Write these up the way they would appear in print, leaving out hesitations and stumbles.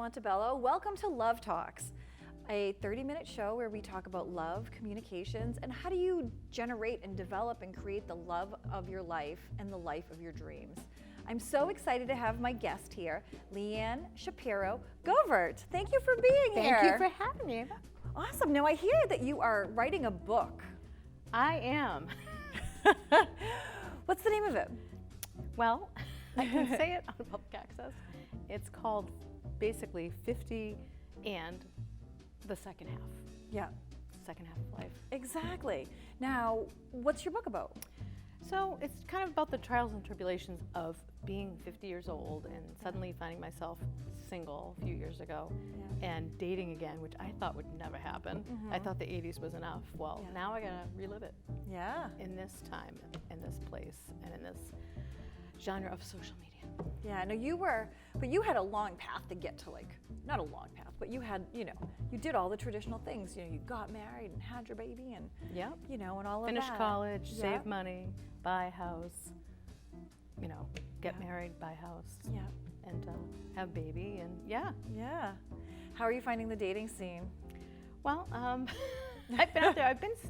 Montebello. Welcome to Love Talks, a 30-minute show where we talk about love, communications, and how do you generate and develop and create the love of your life and the life of your dreams. I'm so excited to have my guest here, Leanne Sharpiro. Govaert, thank you for being here. Thank you for having me. Awesome. Now I hear that you are writing a book. I am. What's the name of it? Well, I can say it on public access. It's called basically 50 and the second half. Yeah. Second half of life. Exactly. Now, what's your book about? So it's kind of about the trials and tribulations of being 50 years old and suddenly finding myself single a few years ago and dating again, which I thought would never happen. I thought the 80s was enough. Well, now I gotta relive it. Yeah. In this time, in this place, and in this genre of social media. Yeah, no, but you had a long path to get to, like, not a long path, but you had, you did all the traditional things. You got married and had your baby and, and all of that. Finish college, save money, buy a house, get married, buy a house. Yeah. And have baby, and yeah. How are you finding the dating scene? Well, I've been out there.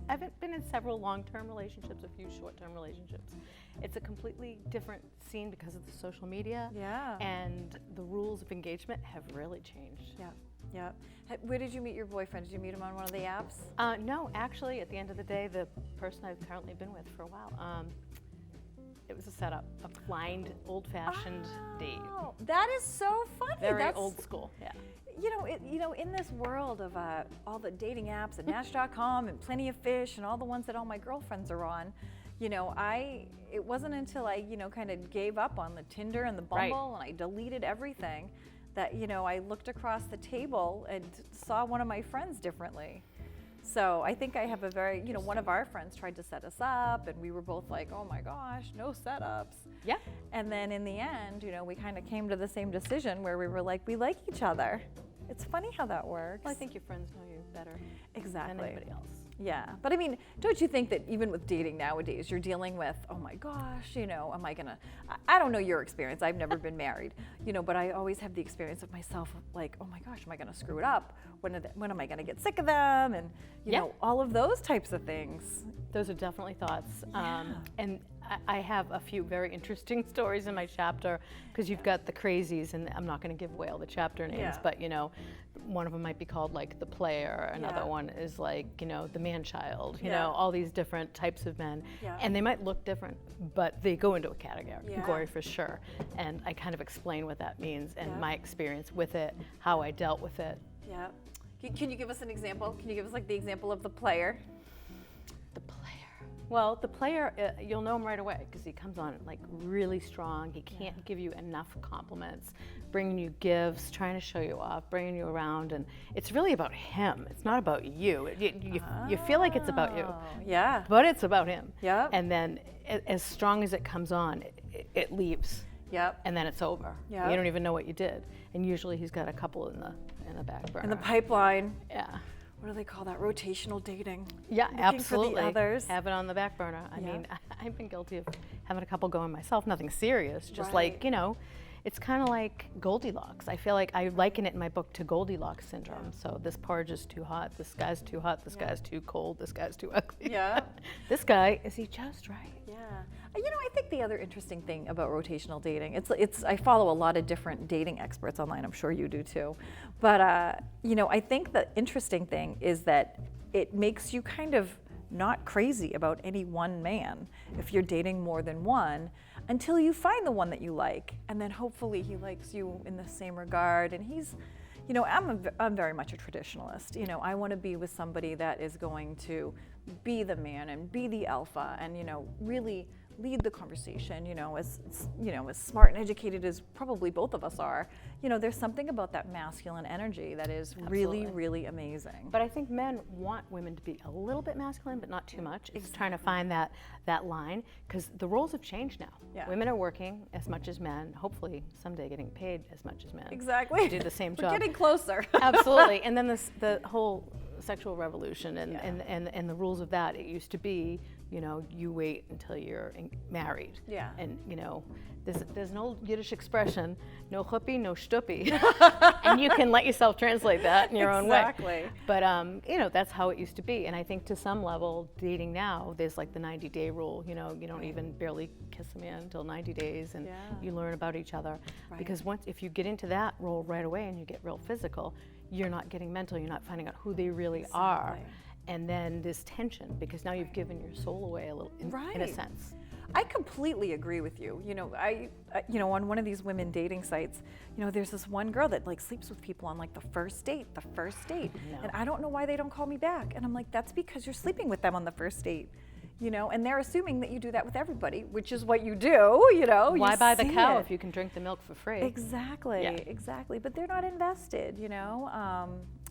I've been in several long-term relationships, a few short-term relationships. It's a completely different scene because of the social media. Yeah. And the rules of engagement have really changed. Yeah. Where did you meet your boyfriend? Did you meet him on one of the apps? No, actually, at the end of the day, the person I've currently been with for a while, it was a setup, a blind, old-fashioned date. That is so funny. Very old school. Yeah. In this world of all the dating apps and Match.com and Plenty of Fish and all the ones that all my girlfriends are on, it wasn't until I, kind of gave up on the Tinder and the Bumble and I deleted everything that, I looked across the table and saw one of my friends differently. So I think I have a very, one of our friends tried to set us up and we were both like, oh my gosh, no setups. Yeah. And then in the end, we kind of came to the same decision where we were like, we like each other. It's funny how that works. Well, I think your friends know you better than anybody else. Yeah, but I mean, don't you think that even with dating nowadays, you're dealing with, oh my gosh, am I gonna, I don't know your experience, I've never been married, but I always have the experience of myself of like, oh my gosh, am I gonna screw it up? When am I gonna get sick of them? And, all of those types of things. Those are definitely thoughts. And I have a few very interesting stories in my chapter because you've got the crazies, and I'm not going to give away all the chapter names, but one of them might be called like the player, another one is like the man-child, all these different types of men, and they might look different, but they go into a category for sure. And I kind of explain what that means and my experience with it, how I dealt with it. Yeah. Can you give us an example? Can you give us like the example of the player? The player. Well, the player, you'll know him right away because he comes on like really strong. He can't give you enough compliments, bringing you gifts, trying to show you off, bringing you around, and it's really about him. It's not about you. You feel like it's about you. Yeah. But it's about him. Yeah. And then as strong as it comes on, it leaves. Yep. And then it's over. Yep. You don't even know what you did. And usually he's got a couple in the back burner. In the pipeline. Yeah. What do they call that? Rotational dating. Yeah, looking absolutely. For the others. Have it on the back burner. I mean, I've been guilty of having a couple going myself. Nothing serious. Just like, it's kind of like Goldilocks. I feel like I liken it in my book to Goldilocks syndrome. So this porridge is too hot. This guy's too hot. This guy's too cold. This guy's too ugly. Yeah. This guy, is he just right? Yeah. I think the other interesting thing about rotational dating, it's I follow a lot of different dating experts online. I'm sure you do too. But, I think the interesting thing is that it makes you kind of not crazy about any one man if you're dating more than one until you find the one that you like. And then hopefully he likes you in the same regard. And he's, I'm very much a traditionalist. I want to be with somebody that is going to be the man and be the alpha and, really lead the conversation, as smart and educated as probably both of us are. There's something about that masculine energy that is really, really amazing. But I think men want women to be a little bit masculine, but not too much. It's trying to find that line, because the roles have changed now. Yeah. Women are working as much as men, hopefully someday getting paid as much as men. Exactly. To do the same We're job. getting closer. Absolutely. And then the whole sexual revolution and the rules of that. It used to be, you know, you wait until you're married. Yeah. And, you know, there's an old Yiddish expression, no chuppie, no shtuppie. And you can let yourself translate that in your own way. Exactly. But, you know, that's how it used to be. And I think to some level, dating now, there's like the 90-day rule. You know, you don't even barely kiss a man until 90 days, and you learn about each other. Right. Because if you get into that role right away and you get real physical, you're not getting mental, you're not finding out who they really are. And then there's tension, because now you've given your soul away a little, in a sense. I completely agree with you. You know, you know, on one of these women dating sites, you know, there's this one girl that like sleeps with people on like the first date, and I don't know why they don't call me back. And I'm like, that's because you're sleeping with them on the first date. You know, and they're assuming that you do that with everybody, which is what you do, you know. Why you buy the cow it. if you can drink the milk for free? Exactly, exactly. But they're not invested, you know.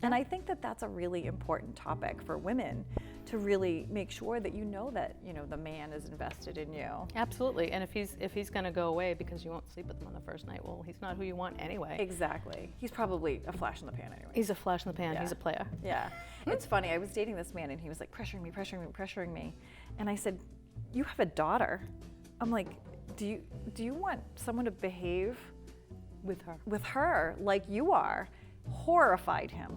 And I think that that's a really important topic for women, to really make sure that you know that, you know, the man is invested in you. Absolutely. And if he's going to go away because you won't sleep with him on the first night, well, he's not who you want anyway. Exactly. He's probably a flash in the pan anyway. He's a flash in the pan. He's a player. Yeah. It's funny. I was dating this man, and he was like pressuring me. And I said, "You have a daughter." I'm like, "Do you want someone to behave with her like you are?" Horrified him.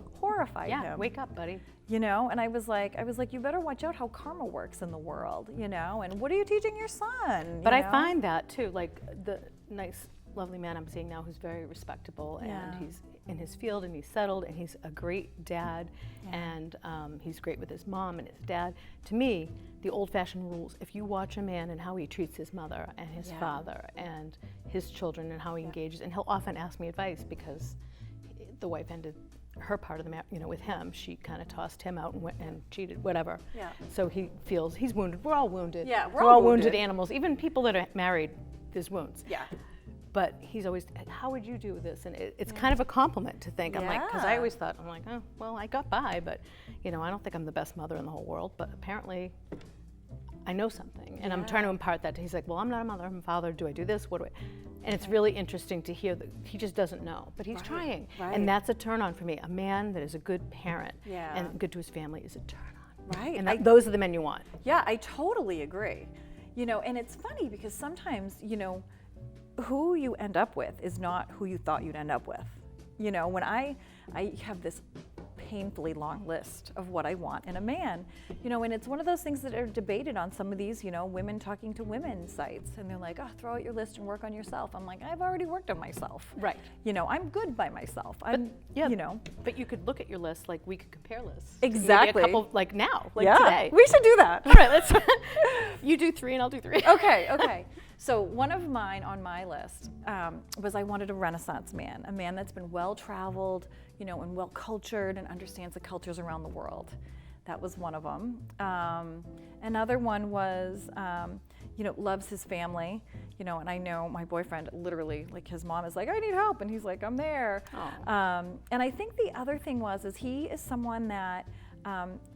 Yeah, wake up, buddy. You know, and I was like, you better watch out how karma works in the world, you know, and what are you teaching your son? But I find that too, like the nice, lovely man I'm seeing now who's very respectable, and he's in his field, and he's settled, and he's a great dad, and he's great with his mom and his dad. To me, the old-fashioned rules, if you watch a man and how he treats his mother and his father and his children and how he engages, and he'll often ask me advice because the wife ended her part of the you know, with him. She kind of tossed him out and went and cheated, whatever. Yeah. So he feels he's wounded. We're all wounded. Yeah, we're all wounded animals. Even people that are married, there's wounds. Yeah. But he's always, how would you do this? And it's kind of a compliment to think. I'm like, because I always thought, I'm like, oh, well, I got by, but you know, I don't think I'm the best mother in the whole world. But apparently, I know something, and I'm trying to impart that. He's like, well, I'm not a mother, I'm a father. Do I do this? What do I? And it's really interesting to hear that he just doesn't know, but he's trying. And that's a turn on for me. A man that is a good parent and good to his family is a turn on. Right. And those are the men you want. Yeah, I totally agree. You know, and it's funny because sometimes, you know, who you end up with is not who you thought you'd end up with. You know, when I have this painfully long list of what I want in a man, you know, and it's one of those things that are debated on some of these, you know, women talking to women sites, and they're like, oh, throw out your list and work on yourself. I'm like, I've already worked on myself. Right. You know, I'm good by myself. You know. But you could look at your list like we could compare lists. Exactly. Maybe a couple, like now, like today. We should do that. All right, let's, you do 3 and I'll do 3. Okay. So one of mine on my list was I wanted a Renaissance man, a man that's been well-traveled, you know, and well-cultured and understands the cultures around the world. That was one of them. Another one was, you know, loves his family, you know, and I know my boyfriend literally, like his mom is like, I need help, and he's like, I'm there. And I think the other thing is he is someone that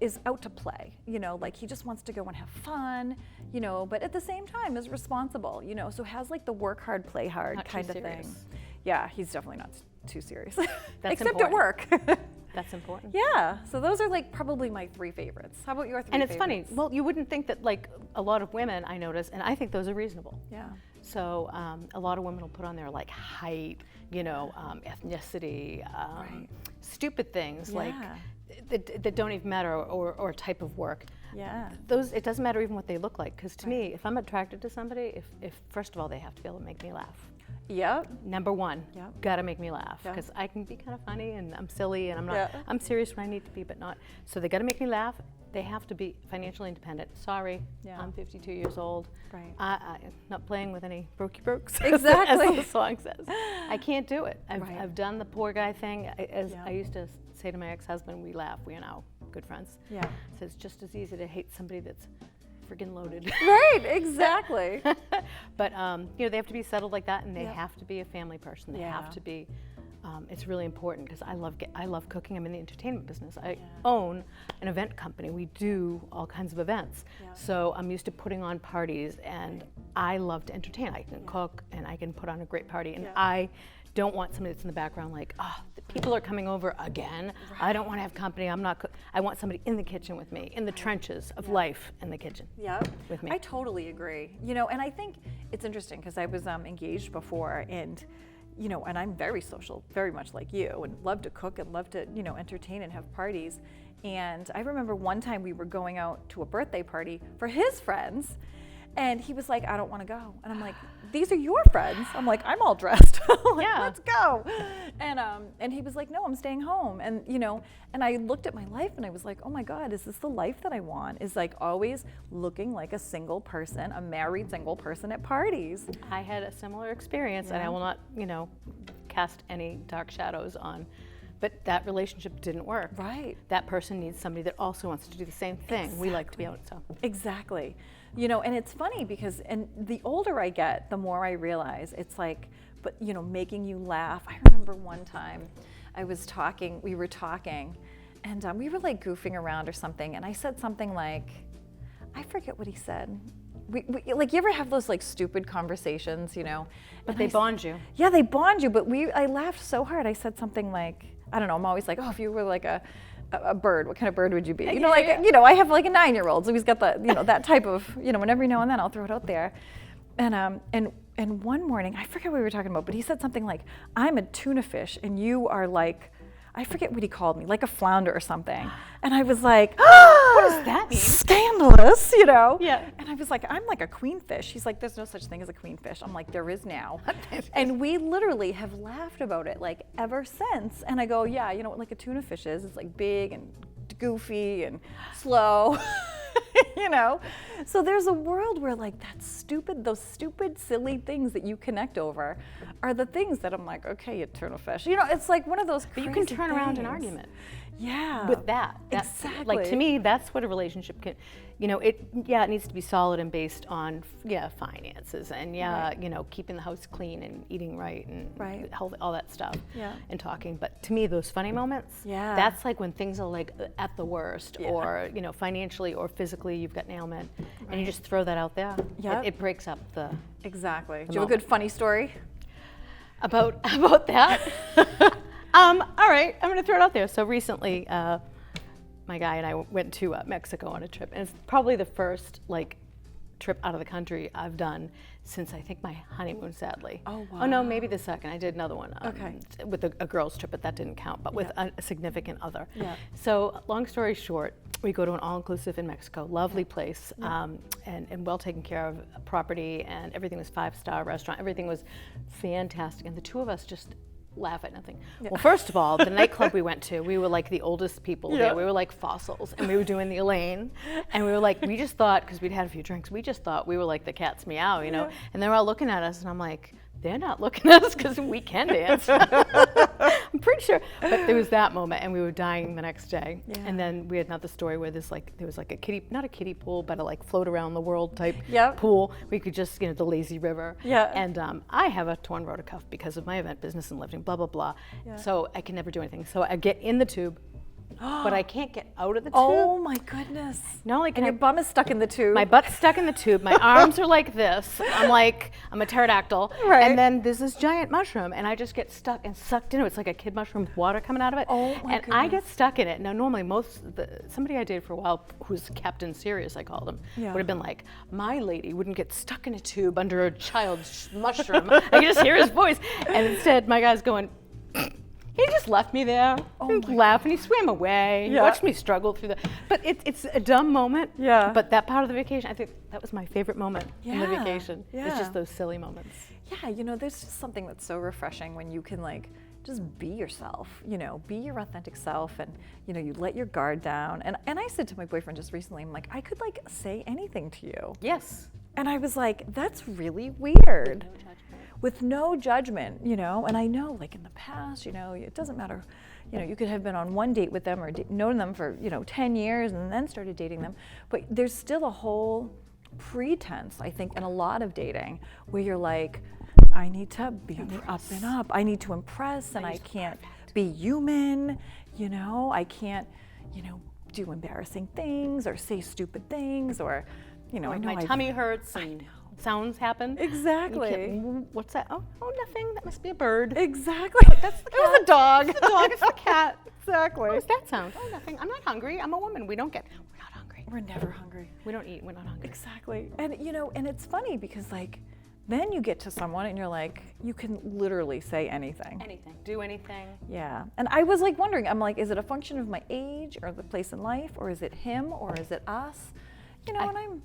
is out to play, you know, like he just wants to go and have fun, you know, but at the same time is responsible, you know, so has like the work hard, play hard not kind of serious. thing. Yeah, he's definitely not too serious, That's except important. at work. That's important. Yeah, so those are like probably my 3 favorites. How about your 3 And it's favorites? funny, well, you wouldn't think that, like a lot of women I notice, and I think those are reasonable. Yeah. So a lot of women will put on their like height, you know, ethnicity, stupid things like that don't even matter, or type of work. Yeah. Those, it doesn't matter even what they look like, because to me, if I'm attracted to somebody, if first of all they have to be able to make me laugh. Yep. Number one, Yep. gotta make me laugh, Yeah. because I can be kind of funny and I'm silly and I'm not. Yeah. I'm serious when I need to be, but not. So they gotta make me laugh. They have to be financially independent. Sorry, Yeah. I'm 52 years old. Right. I'm not playing with any brokey brokes. Exactly. as the song says. I can't do it. Right. I've done the poor guy thing. As Yeah. I used to say to my ex-husband, we laugh. We are now good friends. Yeah. So it's just as easy to hate somebody that's friggin' loaded. Right, exactly. But you know, they have to be settled like that, and they Yep. have to be a family person. They Yeah. have to be. It's really important because I love cooking. I'm in the entertainment business. I own an event company. We do all kinds of events. Yeah. So I'm used to putting on parties, and I love to entertain. I can cook and I can put on a great party, and Yeah. I don't want somebody that's in the background like, oh, the people are coming over again. Right. I don't want to have company. I want somebody in the kitchen with me, in the trenches of life in the kitchen with me. I totally agree. You know, and I think it's interesting because I was engaged before, and you know, and I'm very social, very much like you, and love to cook and love to, you know, entertain and have parties. And I remember one time we were going out to a birthday party for his friends, and he was like, I don't want to go. And I'm like, these are your friends. I'm like, I'm all dressed. I'm like, let's go. And he was like, no, I'm staying home. And, you know, and I looked at my life and I was like, oh my God, is this the life that I want? Is like always looking like a single person, a married single person at parties. I had a similar experience, and I will not, you know, cast any dark shadows on, but that relationship didn't work. Right. That person needs somebody that also wants to do the same thing. Exactly. We like to be out, so. Exactly. You know, and it's funny because, and the older I get, the more I realize it's like, but you know, making you laugh. I remember one time we were talking, and we were like goofing around or something, and I said something like, I forget what he said. We like, you ever have those like stupid conversations, you know? But they bond you. Yeah, they bond you, but I laughed so hard. I said something like, I don't know, I'm always like, oh, if you were like a bird, what kind of bird would you be? You know, like, you know, I have like a 9-year-old, so he's got the, you know, that type of, you know, and every now and then I'll throw it out there. And one morning, I forget what we were talking about, but he said something like, I'm a tuna fish and you are like, I forget what he called me, like a flounder or something. And I was like, what does that mean? Scandalous, you know? Yeah. And I was like, I'm like a queen fish. He's like, there's no such thing as a queen fish. I'm like, there is now. And we literally have laughed about it like ever since. And I go, yeah, you know what like a tuna fish is? It's like big and goofy and slow. You know, so there's a world where like those stupid, silly things that you connect over are the things that I'm like, okay, you tuna fish. You know, it's like one of those crazy But you can turn around an things. argument. Yeah. With that. Exactly. Like, to me, that's what a relationship can, you know, it needs to be solid and based on, finances and, you know, keeping the house clean and eating right and all that stuff and talking. But to me, those funny moments, that's like when things are like at the worst or, you know, financially or physically, you've got an ailment and you just throw that out there. It breaks up the Exactly. Do you have a good funny story? About that? All right, I'm going to throw it out there. So recently, my guy and I went to Mexico on a trip, and it's probably the first like trip out of the country I've done since I think my honeymoon, sadly. Oh, wow. Oh no, maybe the second. I did another one with a girls' trip, but that didn't count. But with a significant other. Yeah. So long story short, we go to an all-inclusive in Mexico, lovely place, and well taken care of property, and everything was 5-star restaurant. Everything was fantastic, and the two of us just laugh at nothing. Well, first of all, the nightclub we went to, we were like the oldest people there. We were like fossils, and we were doing the Elaine, and we were like, we just thought, because we'd had a few drinks, we just thought we were like the cat's meow, you know? And they were all looking at us, and I'm like, they're not looking at us because we can dance. I'm pretty sure. But there was that moment, and we were dying the next day. Yeah. And then we had another story where there was like a kiddie, not a kiddie pool, but a like float around the world type pool. We could just, you know, the lazy river. Yeah. And I have a torn rotator cuff because of my event business and lifting, blah, blah, blah. Yeah. So I can never do anything. So I get in the tube. But I can't get out of the tube. Oh my goodness. No, like, and your bum is stuck in the tube. My butt's stuck in the tube. My arms are like this. I'm a pterodactyl. Right. And then there's this giant mushroom, and I just get stuck and sucked into it. It's like a kid mushroom with water coming out of it. Oh my goodness. I get stuck in it. Now, normally, somebody I dated for a while, who's Captain Serious, I called him, would have been like, my lady wouldn't get stuck in a tube under a child's mushroom. I could just hear his voice. And instead, my guy's going, he just left me there. He laughed and he swam away. He watched me struggle through but it's a dumb moment. Yeah. But that part of the vacation, I think that was my favorite moment in the vacation. Yeah. It's just those silly moments. Yeah, you know, there's just something that's so refreshing when you can like just be yourself, you know, be your authentic self, and you know, you let your guard down. And I said to my boyfriend just recently, I'm like, I could like say anything to you. Yes. And I was like, that's really weird. With no judgment, you know, and I know like in the past, you know, it doesn't matter, you know, you could have been on one date with them or known them for, you know, 10 years and then started dating them, but there's still a whole pretense, I think, in a lot of dating where you're like, I need to be on the up and up, I need to impress, and I can't be human, you know, I can't, you know, do embarrassing things or say stupid things, or, you know, I know my tummy hurts. And sounds happen. Exactly. What's that? Oh, nothing. That must be a bird. Exactly. That's the cat. It was a dog. It's the dog. It's the cat. Exactly. What was that sound? Oh, nothing. I'm not hungry. I'm a woman. We're not hungry. We're never hungry. We don't eat. We're not hungry. Exactly. And and it's funny because like, then you get to someone and you're like, you can literally say anything. Anything. Do anything. Yeah. And I was like wondering, I'm like, is it a function of my age or the place in life, or is it him, or is it us? And I don't know.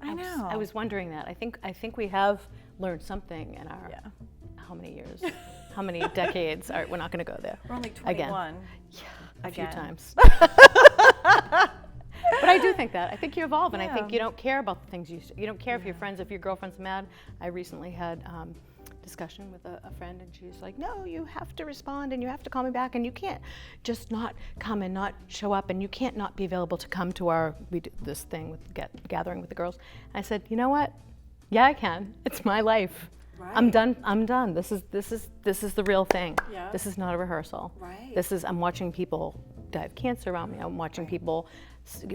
I know. I was wondering that. I think we have learned something in our how many years, how many decades. All right, we're not going to go there. We're only 21. Again. Yeah, a Again. few times. But I do think that. I think you evolve, and I think you don't care about the things you don't care if your friends, if your girlfriend's mad. I recently had discussion with a friend, and she was like, no, you have to respond, and you have to call me back, and you can't just not come and not show up, and you can't not be available to come to we do this thing with gathering with the girls. And I said, you know what? Yeah, I can. It's my life. Right. I'm done. This is the real thing. Yeah. This is not a rehearsal. Right. I'm watching people die of cancer around me. I'm watching people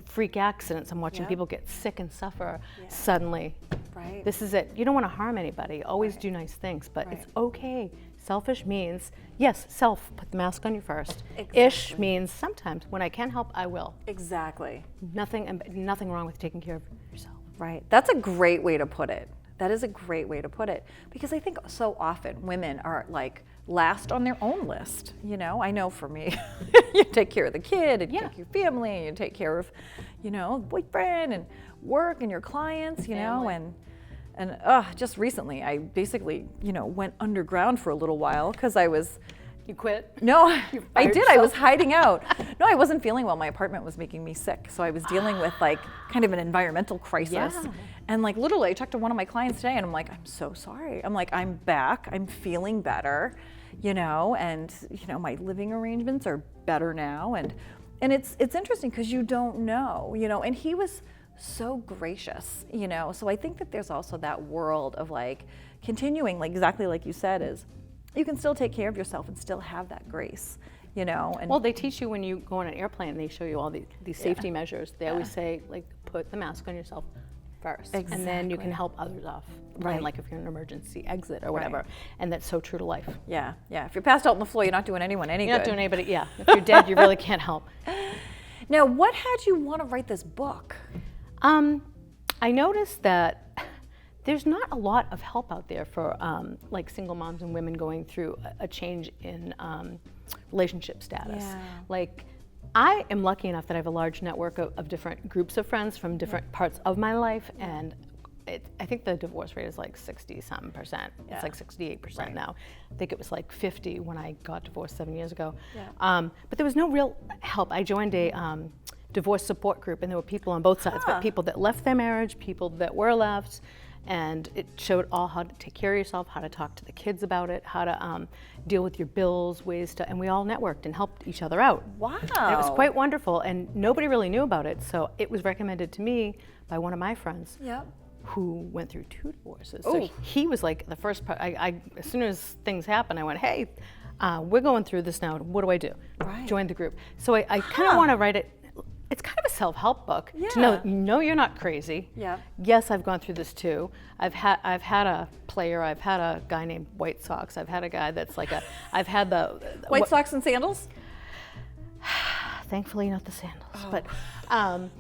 freak accidents. I'm watching people get sick and suffer suddenly. Right. This is it. You don't want to harm anybody. Always do nice things, but it's okay. Selfish means, yes, self, put the mask on you first. Exactly. Ish means sometimes when I can help, I will. Exactly. Nothing wrong with taking care of yourself. Right. That's a great way to put it. That is a great way to put it, because I think so often women are like last on their own list. I know for me, you take care of the kid, and you take your family, and you take care of, boyfriend and work and your clients, and just recently I basically, went underground for a little while because I was. You quit? No, I did. Yourself? I was hiding out. No, I wasn't feeling well. My apartment was making me sick. So I was dealing with like kind of an environmental crisis. Yeah. And like literally I talked to one of my clients today and I'm like, I'm so sorry. I'm like, I'm back. I'm feeling better, and my living arrangements are better now. And it's interesting because you don't know, and he was so gracious, So I think that there's also that world of like continuing, like exactly like you said, is you can still take care of yourself and still have that grace, And well, they teach you when you go on an airplane, they show you all these safety measures. They always say, like, put the mask on yourself first. Exactly. And then you can help others off. Right. Like if you're in an emergency exit or whatever. Right. And that's so true to life. Yeah, yeah. If you're passed out on the floor, you're not doing anyone any good. You're not doing anybody, yeah. If you're dead, you really can't help. Now, what had you want to write this book? I noticed that there's not a lot of help out there for like single moms and women going through a change in relationship status. Yeah. Like, I am lucky enough that I have a large network of different groups of friends from different parts of my life, and I think the divorce rate is like 60-something%. Yeah. It's like 68% now. I think it was like 50 when I got divorced 7 years ago. Yeah. But there was no real help. I joined a divorce support group, and there were people on both sides, but people that left their marriage, people that were left, and it showed all how to take care of yourself, how to talk to the kids about it, how to deal with your bills, ways to, and we all networked and helped each other out. Wow. And it was quite wonderful, and nobody really knew about it, so it was recommended to me by one of my friends. Yep. Who went through 2 divorces. Ooh. So he was like the first part. As soon as things happened, I went, hey, we're going through this now. What do I do? Right. Join the group. So I kind of want to write it. It's kind of a self-help book to know you're not crazy. Yeah. Yes, I've gone through this too. I've had a player. I've had a guy named White Sox. I've had a guy that's like I've had the White Sox and sandals. Thankfully, not the sandals, but I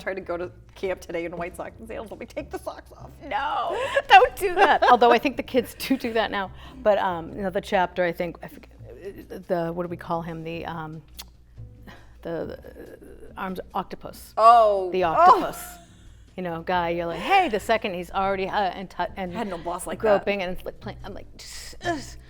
tried to go to camp today in White Sox and sandals. Let me take the socks off. No, don't do that. Although I think the kids do that now. But the chapter, I forget, what do we call him? The arms octopus. Oh, the octopus. Oh. Guy. You're like, hey. The second he's already and had no boss like groping that. And it's like playing. I'm like,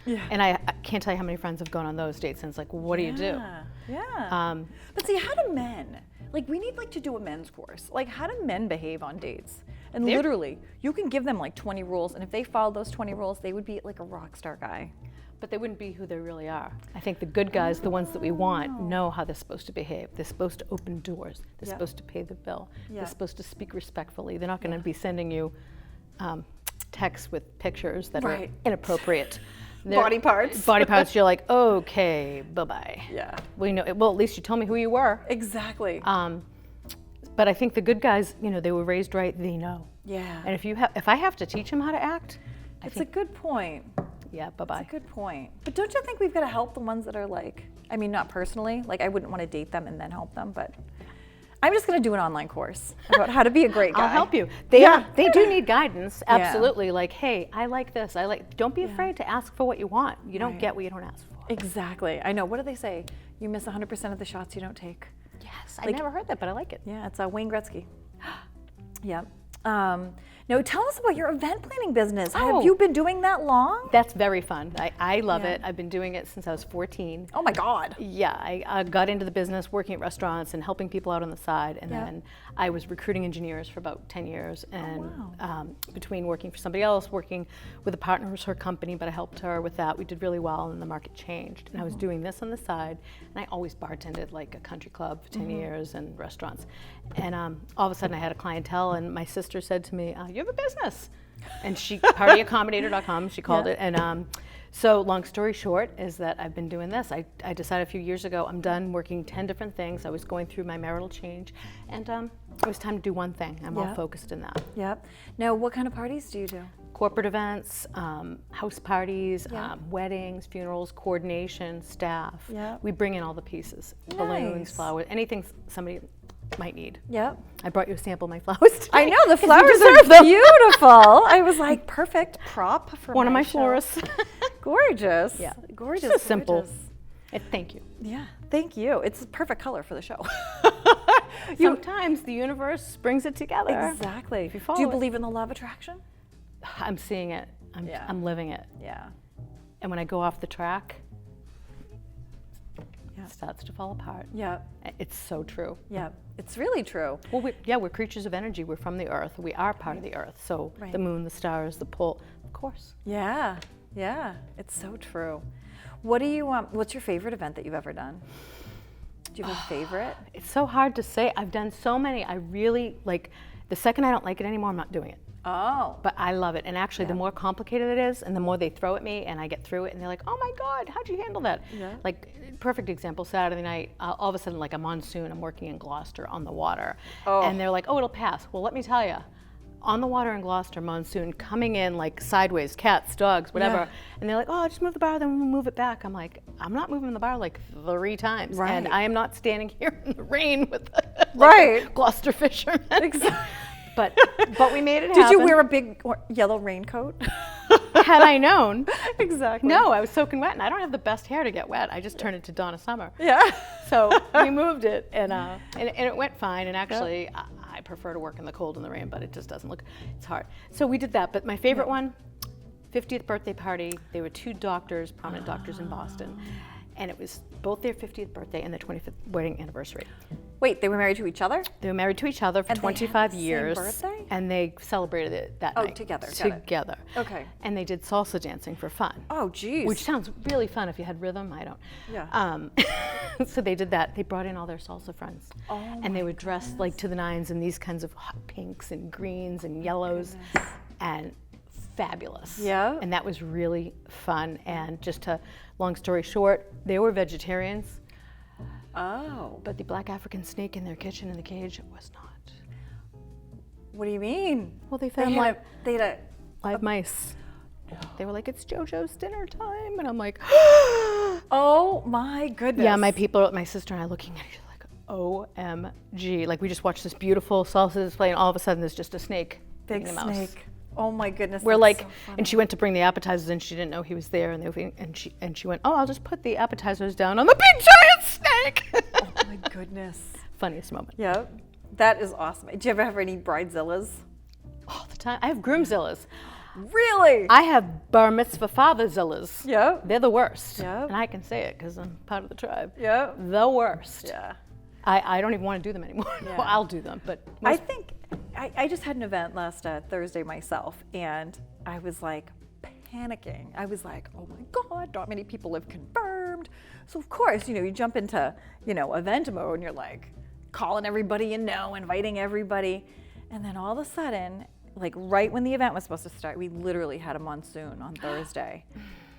yeah. And I can't tell you how many friends have gone on those dates and it's like, well, what do you do? Yeah. But see, how do men? Like, we need to do a men's course. Like, how do men behave on dates? And literally, you can give them like 20 rules, and if they followed those 20 rules, they would be like a rock star guy. But they wouldn't be who they really are. I think the good guys, the ones that we want, know how they're supposed to behave. They're supposed to open doors. They're supposed to pay the bill. They're supposed to speak respectfully. They're not going to be sending you texts with pictures that are inappropriate. Body parts. You're like, okay, bye-bye. Yeah. Well, at least you told me who you were. Exactly. But I think the good guys, they were raised right, they know. Yeah. And if I have to teach them how to act, It's a good point. Yeah, bye-bye. It's a good point. But don't you think we've got to help the ones that are like, I mean, not personally, like I wouldn't want to date them and then help them, but I'm just going to do an online course about how to be a great guy. I'll help you. They do need guidance, absolutely. Like, hey, I like this. Don't be afraid to ask for what you want. You don't get what you don't ask for. Exactly. I know. What do they say? You miss 100% of the shots you don't take. Yes, I never heard that, but I like it. Yeah, it's Wayne Gretzky. Yeah. No, tell us about your event planning business. Have you been doing that long? That's very fun. I love it. I've been doing it since I was 14. Oh my God. Yeah, I got into the business working at restaurants and helping people out on the side. And then I was recruiting engineers for about 10 years. And between working for somebody else, working with a partner, was her company, but I helped her with that. We did really well and the market changed. And I was doing this on the side. And I always bartended like a country club for 10 years and restaurants. And all of a sudden I had a clientele and my sister said to me, you have a business. And she, partyaccommodator.com, she called it. And so long story short is that I've been doing this. I decided a few years ago, I'm done working 10 different things. I was going through my marital change and it was time to do one thing. I'm all focused in that. Yep. Now, what kind of parties do you do? Corporate events, house parties, weddings, funerals, coordination, staff. Yep. We bring in all the pieces, balloons, flowers, anything somebody might need. Yep. I brought you a sample of my flowers today. I know, the flowers are beautiful. I was like, perfect prop for one of my show. florists. Gorgeous. Yeah. Gorgeous. It's just simple. Thank you. Yeah, thank you. It's the perfect color for the show. Sometimes the universe brings it together. Exactly. If you follow do you it. believe in the law of attraction? I'm seeing it. I'm living it. Yeah. And when I go off the track, it starts to fall apart. Yeah. It's so true. Yeah. It's really true. Well, we're creatures of energy. We're from the earth. We are part of the earth. So the moon, the stars, the pole, of course. Yeah. Yeah. It's so true. What do you what's your favorite event that you've ever done? Do you have a favorite? It's so hard to say. I've done so many. I really like the second I don't like it anymore, I'm not doing it. Oh. But I love it. And actually, the more complicated it is, and the more they throw at me, and I get through it, and they're like, oh my God, how'd you handle that? Yeah. Like, perfect example, Saturday night, all of a sudden, like a monsoon, I'm working in Gloucester on the water. Oh. And they're like, oh, it'll pass. Well, let me tell you, on the water in Gloucester, monsoon, coming in like sideways, cats, dogs, whatever. Yeah. And they're like, oh, just move the bar, then we'll move it back. I'm like, I'm not moving the bar like 3 times. Right. And I am not standing here in the rain with Right. Gloucester fishermen. Exactly. But we made it happen. Did you wear a big yellow raincoat? Had I known. Exactly. No, I was soaking wet, and I don't have the best hair to get wet. I just turned it to Donna Summer. Yeah. So we moved it, and it went fine. And actually, I prefer to work in the cold and the rain, but it just doesn't look. It's hard. So we did that. But my favorite one, 50th birthday party. They were 2 doctors, prominent doctors in Boston, and it was both their 50th birthday and their 25th wedding anniversary. Wait, they were married to each other? They were married to each other for And they had 25 the same years. birthday? And they celebrated it that night. Together. Got it. Together. Okay. And they did salsa dancing for fun. Oh, geez. Which sounds really fun if you had rhythm. I don't. Yeah. So they did that. They brought in all their salsa friends. Oh, and they were dressed like to the nines in these kinds of hot pinks and greens and yellows. And fabulous. Yeah. And that was really fun. And just to, long story short, they were vegetarians. Oh. But the black African snake in their kitchen in the cage was not. What do you mean? Well, they They found had live mice. They were like, it's JoJo's dinner time. And I'm like, oh my goodness. yeah, my sister and I looking at each other like, OMG. Like we just watched this beautiful salsa display and all of a sudden there's just a snake. Big eating a mouse. snake. Oh my goodness. We're that's like, so funny. and she went to bring the appetizers and she didn't know he was there and she went, oh, I'll just put the appetizers down on the big giant snake. Oh my goodness. Funniest moment. Yep. That is awesome. Do you ever have any bridezillas? All the time. I have groomzillas. Really? I have bar mitzvah fatherzillas. Yep. They're the worst. Yep. And I can say it because I'm part of the tribe. Yep. The worst. Yeah. I don't even want to do them anymore. Yeah. Well, I'll do them, but I think I just had an event last Thursday myself, and I was like panicking. I was like, oh my God, not many people have confirmed. So of course, you jump into, event mode and you're like calling everybody you know, inviting everybody. And then all of a sudden, like right when the event was supposed to start, we literally had a monsoon on Thursday.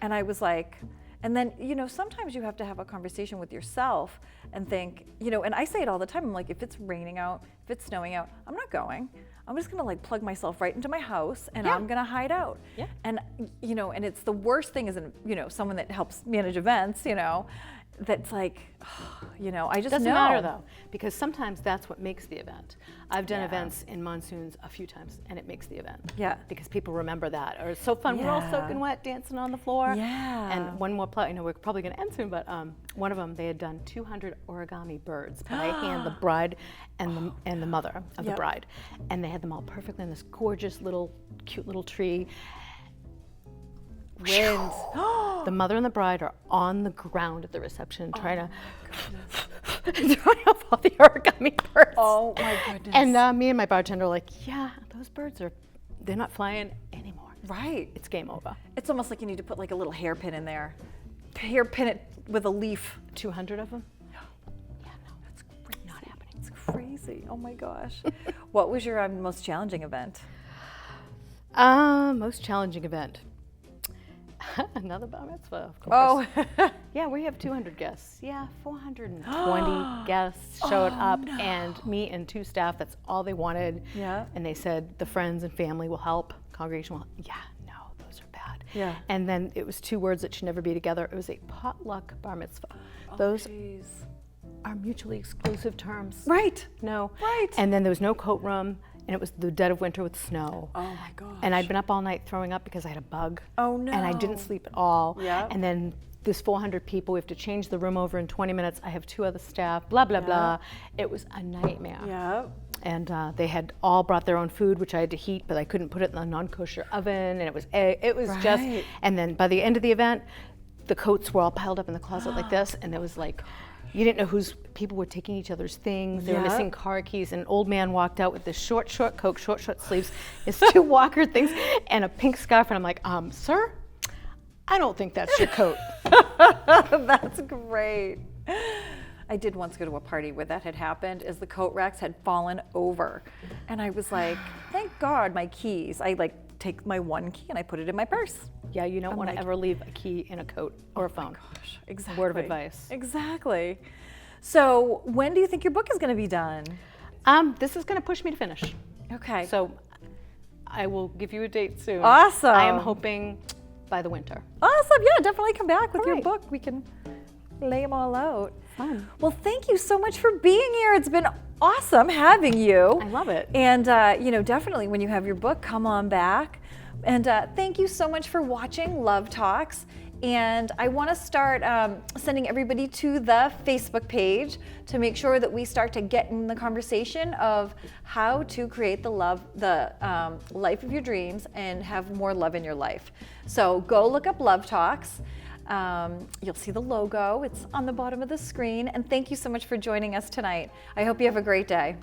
And I was like, and then, sometimes you have to have a conversation with yourself and think, and I say it all the time, I'm like, if it's raining out, if it's snowing out, I'm not going. I'm just gonna like plug myself right into my house and Yeah. I'm gonna hide out. Yeah. And and it's the worst thing as someone that helps manage events, that's like, I just Doesn't know. matter though, because sometimes that's what makes the event. I've done Yeah. events in monsoons a few times, and it makes the event. Yeah. Because people remember that, or it's so fun. We're all Yeah. soaking wet, dancing on the floor. Yeah. And one more play. We're probably going to end soon, but one of them, they had done 200 origami birds by hand, the bride and the mother of the Yep. bride, and they had them all perfectly in this gorgeous little, cute little tree. When the mother and the bride are on the ground at the reception trying to dry off all the origami birds. Oh my goodness. And me and my bartender are like, yeah, those birds they're not flying anymore. Right. It's game over. It's almost like you need to put like a little hairpin in there. Hairpin it with a leaf. 200 of them? Yeah, no, that's crazy. Not happening. It's crazy. Oh my gosh. What was your most challenging event? Most challenging event. Another bar mitzvah, of course. Oh. Yeah, we have 200 guests. Yeah, 420 guests showed up, and me and 2 staff, that's all they wanted. Yeah. And they said the friends and family will help, congregation will help. Yeah, no, those are bad. Yeah. And then it was 2 words that should never be together. It was a potluck bar mitzvah. Those Jeez. are mutually exclusive terms. Right. No. Right. And then there was no coat room, and it was the dead of winter with snow. Oh my gosh. And I'd been up all night throwing up because I had a bug. Oh no. And I didn't sleep at all. Yeah. And then this 400 people, we have to change the room over in 20 minutes. I have 2 other staff, blah, blah, blah. It was a nightmare. Yeah. And they had all brought their own food, which I had to heat, but I couldn't put it in the non-kosher oven. And it was just, Right. and then by the end of the event, the coats were all piled up in the closet like this. And there was like, you didn't know people were taking each other's things. They were Yeah. missing car keys. An old man walked out with this short coat, short sleeves, his 2 Walker things, and a pink scarf. And I'm like, sir, I don't think that's your coat. That's great. I did once go to a party where that had happened, is the coat racks had fallen over. And I was like, thank God my keys. I take my one key and I put it in my purse. Yeah, you don't want to like- ever leave a key in a coat or a phone. Gosh, exactly. Word of advice. Exactly. So when do you think your book is going to be done? This is going to push me to finish. Okay. So I will give you a date soon. Awesome. I am hoping by the winter. Awesome. Yeah, definitely come back with All your right. book. We can lay them all out. Fun. Well, thank you so much for being here. It's been awesome having you. I love it. And, definitely when you have your book, come on back. And thank you so much for watching Love Talks. And I want to start sending everybody to the Facebook page to make sure that we start to get in the conversation of how to create the life of your dreams and have more love in your life. So go look up Love Talks. You'll see the logo. It's on the bottom of the screen. And thank you so much for joining us tonight. I hope you have a great day.